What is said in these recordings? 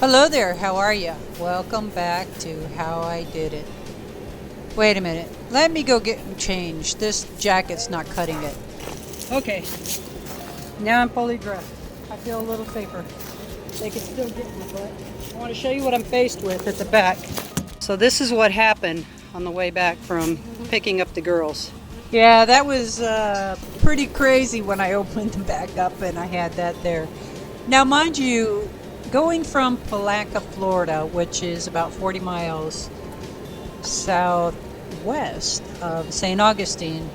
Hello there, how are you? Welcome back to How I Did It. Wait a minute, let me go get changed. This jacket's not cutting it. Okay, now I'm fully dressed. I feel a little safer. They can still get me, but I want to show you what I'm faced with at the back. So this is what happened on the way back from picking up the girls. Yeah, that was pretty crazy when I opened them back up and I had that there. Now, mind you, going from Palaca, Florida, which is about 40 miles southwest of St. Augustine,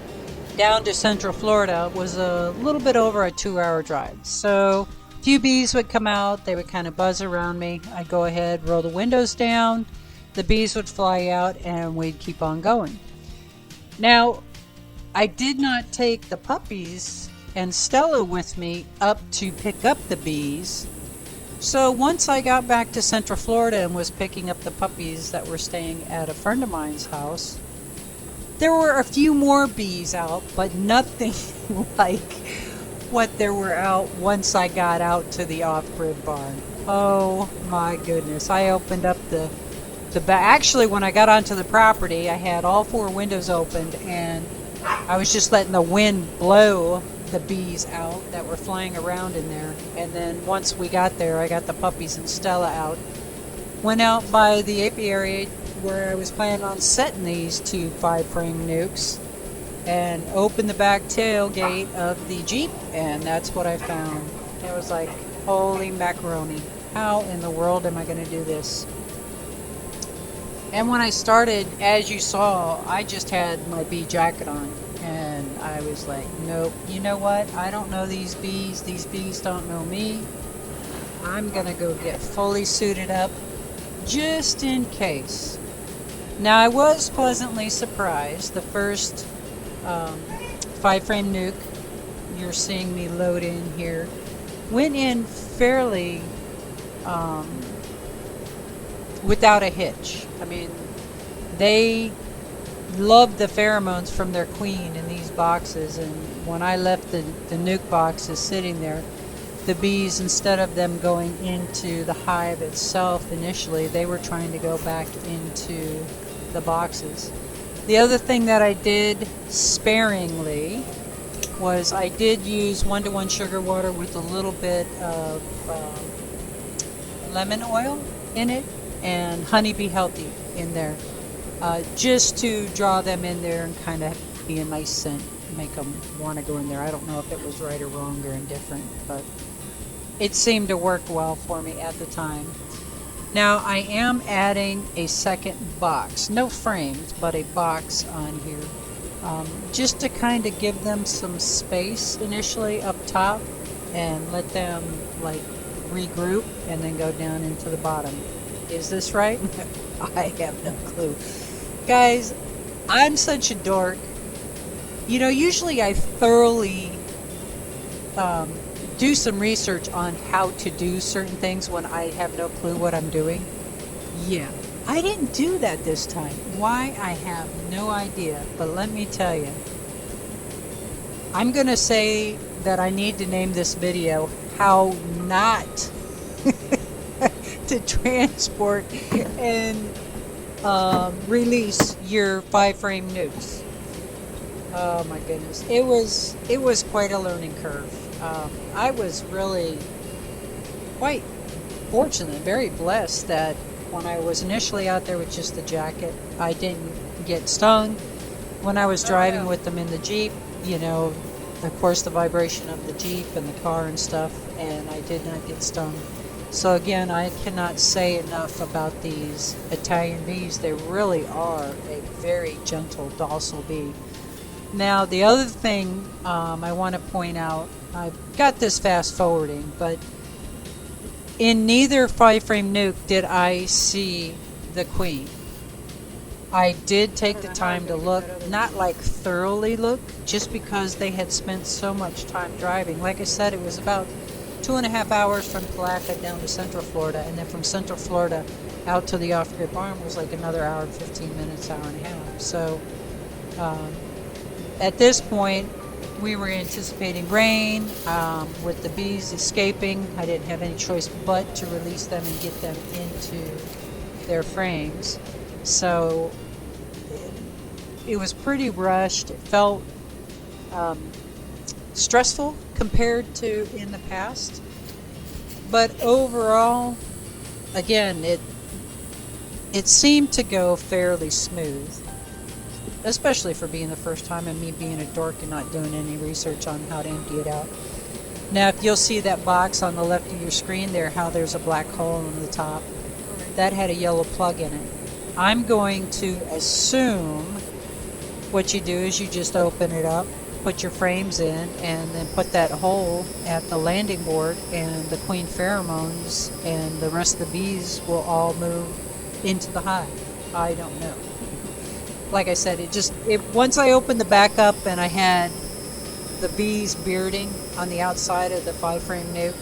down to Central Florida was a little bit over a 2-hour drive. So a few bees would come out, they would kind of buzz around me. I'd go ahead, roll the windows down, the bees would fly out, and we'd keep on going. Now, I did not take the puppies and Stella with me up to pick up the bees. So once I got back to Central Florida and was picking up the puppies that were staying at a friend of mine's house, there were a few more bees out, but nothing like what there were out once I got out to the off-grid barn. Oh my goodness. I opened up the back. Actually, when I got onto the property, I had all 4 windows opened and I was just letting the wind blow the bees out that were flying around in there. And then once we got there, I got the puppies and Stella out. Went out by the apiary where I was planning on setting these 2 5-frame nukes and opened the back tailgate of the Jeep, and that's what I found. It was like, holy macaroni. How in the world am I going to do this? And when I started, as you saw, I just had my bee jacket on. And I was like, nope, you know what? I don't know these bees. These bees don't know me. I'm going to go get fully suited up just in case. Now, I was pleasantly surprised. The first 5-frame nuke you're seeing me load in here went in fairly without a hitch. I mean, they loved the pheromones from their queen in these boxes, and when I left the nuke boxes sitting there, the bees, instead of them going into the hive itself initially, they were trying to go back into the boxes. The other thing that I did sparingly was I did use 1-to-1 sugar water with a little bit of lemon oil in it and honeybee healthy in there. Just to draw them in there and kind of be a nice scent, make them want to go in there. I don't know if it was right or wrong or indifferent, but it seemed to work well for me at the time. Now I am adding a second box, no frames, but a box on here, just to kind of give them some space initially up top and let them like regroup and then go down into the bottom. Is this right? I have no clue. Guys, I'm such a dork. You know, usually I thoroughly do some research on how to do certain things when I have no clue what I'm doing. Yeah, I didn't do that this time. Why? I have no idea. But let me tell you, I'm going to say that I need to name this video How Not to Transport and release your 5-frame nukes. Oh my goodness, it was quite a learning curve. I was really quite fortunate, very blessed that when I was initially out there with just the jacket, I didn't get stung. When I was driving with them in the Jeep, you know, of course the vibration of the Jeep and the car and stuff, and I did not get stung. So again, I cannot say enough about these Italian bees. They really are a very gentle, docile bee. Now, the other thing I want to point out, I've got this fast forwarding, but in neither 5-frame nuke did I see the queen. I did take the time to look, not like thoroughly look, just because they had spent so much time driving. Like I said, it was about 2.5 hours from Palaca down to Central Florida, and then from Central Florida out to the off-grid barn was like another hour and 15 minutes, hour and a half. So at this point, We were anticipating rain. With the bees escaping, I didn't have any choice but to release them and get them into their frames. So it was pretty rushed. It felt stressful compared to in the past. But overall, again, it seemed to go fairly smooth, especially for being the first time and me being a dork and not doing any research on how to empty it out. Now, if you'll see that box on the left of your screen there, how there's a black hole on the top, that had a yellow plug in it. I'm going to assume what you do is you just open it up, put your frames in, and then put that hole at the landing board, and the queen pheromones and the rest of the bees will all move into the hive. I don't know. Like I said, once I opened the back up and I had the bees bearding on the outside of the 5-frame nuke,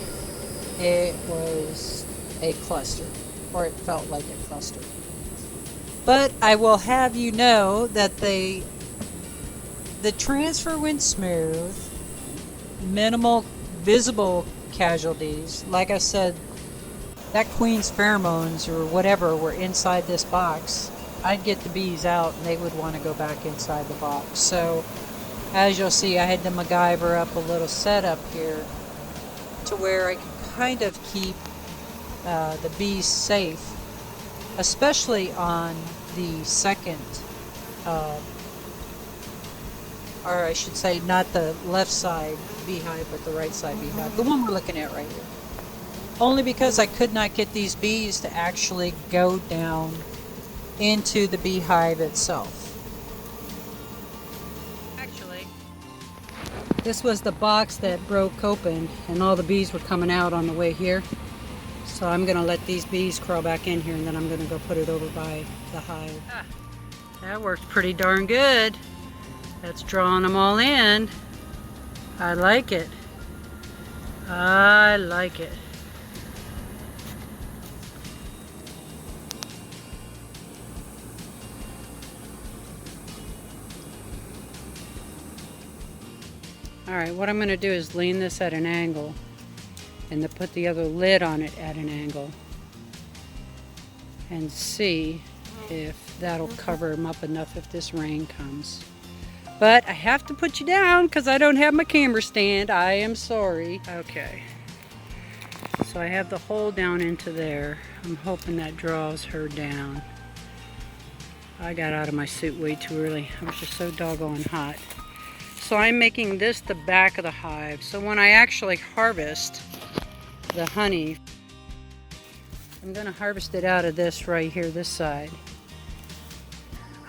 it was a cluster, or it felt like a cluster. But I will have you know that the transfer went smooth, minimal visible casualties. Like I said, that queen's pheromones or whatever were inside this box. I'd get the bees out and they would want to go back inside the box. So as you'll see, I had to MacGyver up a little setup here to where I could kind of keep the bees safe, especially on the second, or I should say not the left side beehive, but the right side beehive, the one we're looking at right here. Only because I could not get these bees to actually go down into the beehive itself. Actually, this was the box that broke open and all the bees were coming out on the way here. So I'm going to let these bees crawl back in here and then I'm going to go put it over by the hive. That worked pretty darn good. That's drawing them all in. I like it. I like it. Alright, what I'm going to do is lean this at an angle and then put the other lid on it at an angle and see if that'll cover them up enough if this rain comes. But I have to put you down because I don't have my camera stand. I am sorry. Okay. So I have the hole down into there. I'm hoping that draws her down. I got out of my suit way too early. I was just so doggone hot. So I'm making this the back of the hive. So when I actually harvest the honey, I'm going to harvest it out of this right here, this side.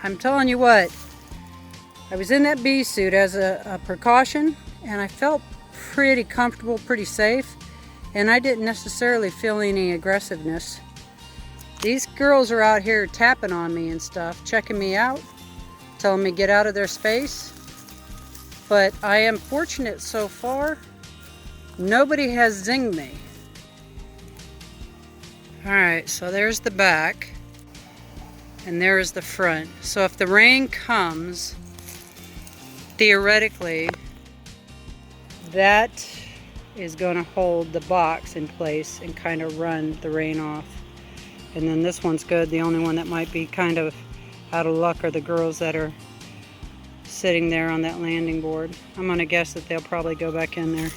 I'm telling you what, I was in that bee suit as a precaution, and I felt pretty comfortable, pretty safe, and I didn't necessarily feel any aggressiveness. These girls are out here tapping on me and stuff, checking me out, telling me get out of their space. But I am fortunate so far. Nobody has zinged me. Alright, so there's the back. And there's the front. So if the rain comes, theoretically, that is going to hold the box in place and kind of run the rain off. And then this one's good. The only one that might be kind of out of luck are the girls that are sitting there on that landing board. I'm going to guess that they'll probably go back in there.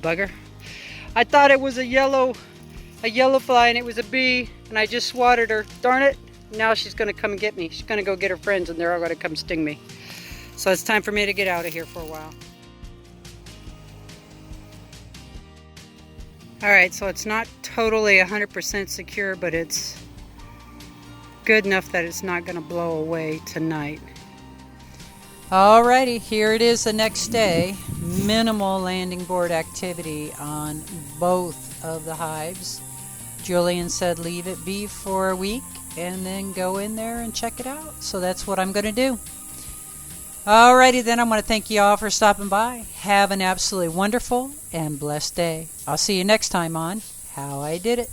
Bugger. I thought it was a yellow fly and it was a bee and I just swatted her. Darn it. Now she's going to come and get me. She's going to go get her friends and they're all going to come sting me. So it's time for me to get out of here for a while. Alright, so it's not totally 100% secure, but it's good enough that it's not going to blow away tonight. Alrighty, here it is the next day. Minimal landing board activity on both of the hives. Julian said leave it be for a week and then go in there and check it out. So that's what I'm going to do. Alrighty then, I'm going to thank you all for stopping by. Have an absolutely wonderful and blessed day. I'll see you next time on How I Did It.